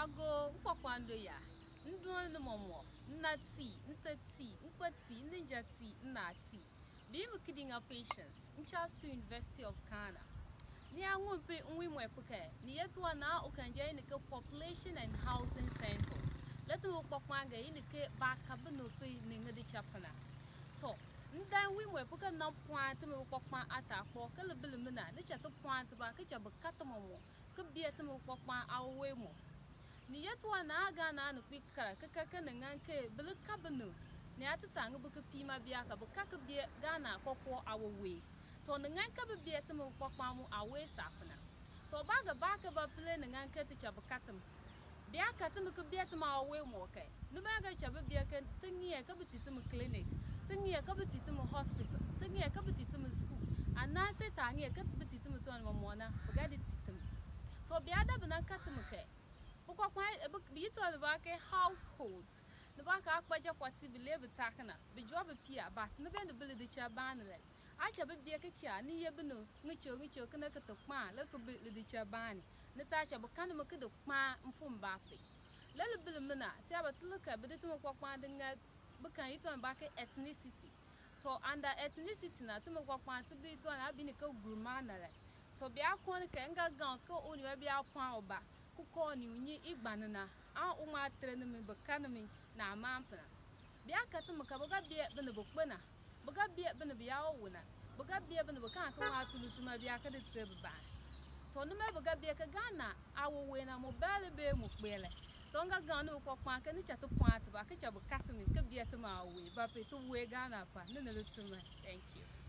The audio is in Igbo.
ago mkpakwando ya ndụ momo nnati ntati mkpati njati nnati bimu kidinga patience Nchasku University of Ghana ni angumpe unwimwe puke ni yetu na ukanje ni population and housing census letu mkpakwanga ni ke bakabno pe ni ngadi chapana to ndan wimwe puke na point me mkpakwa atakpo kala bilimina ni chatu point ba ke chabakata momo ke biete mkpakwa awemo ni yetu na aga na anu kwikara kaka na nganke bilika benu ni atisanga buka pima bia ka buka ka bia Ghana kokwo awowe to na nganka bia te mu kwakwa mu awe sapna to baga baka ba ple na nganka ti chabakatam bia ka te mu ka bia te ma awe mo kai ni baga chaba bia ka tingiye ka bititi mu clinic tingiye ka bititi mu hospital tingiye ka bititi mu school anase tangiye ka bititi mu to na mona buga dititi to bia da bana ka te mu kai Bukwa bito albake households. The baka akwaja kwati bilebe takana. Bijoba pia but nabende bili di cha banile. Acha bibi kia ni yebino ngicho kana katokma leko bili di cha bani. Natacha bukana makida kwa mfumbape. Lele bili mina tiaba tuluka biditu mkwakwa dinga bukan ito ambake ethnicity. To under ethnicity na tumo kwa tibi ito na abini ka gurumana le. To biya kwani ka nga gan ka oni biya kwa oba. Kuko ni unyi igbanana a uma trene me bakana me na amampna bia katu maka baga bia bene bokpena baga bia bene bia wona baga bia bene bakan ka wa tulutuma bia ka de tseba to no me baga bia ka Ghana awowe na mobile be mu kpele to nga Ghana ko kwa ka ni chatu point ba ka chabu katu me ka bia tuma we ba pe to we Ghana pa ne ne lutuma. Thank you.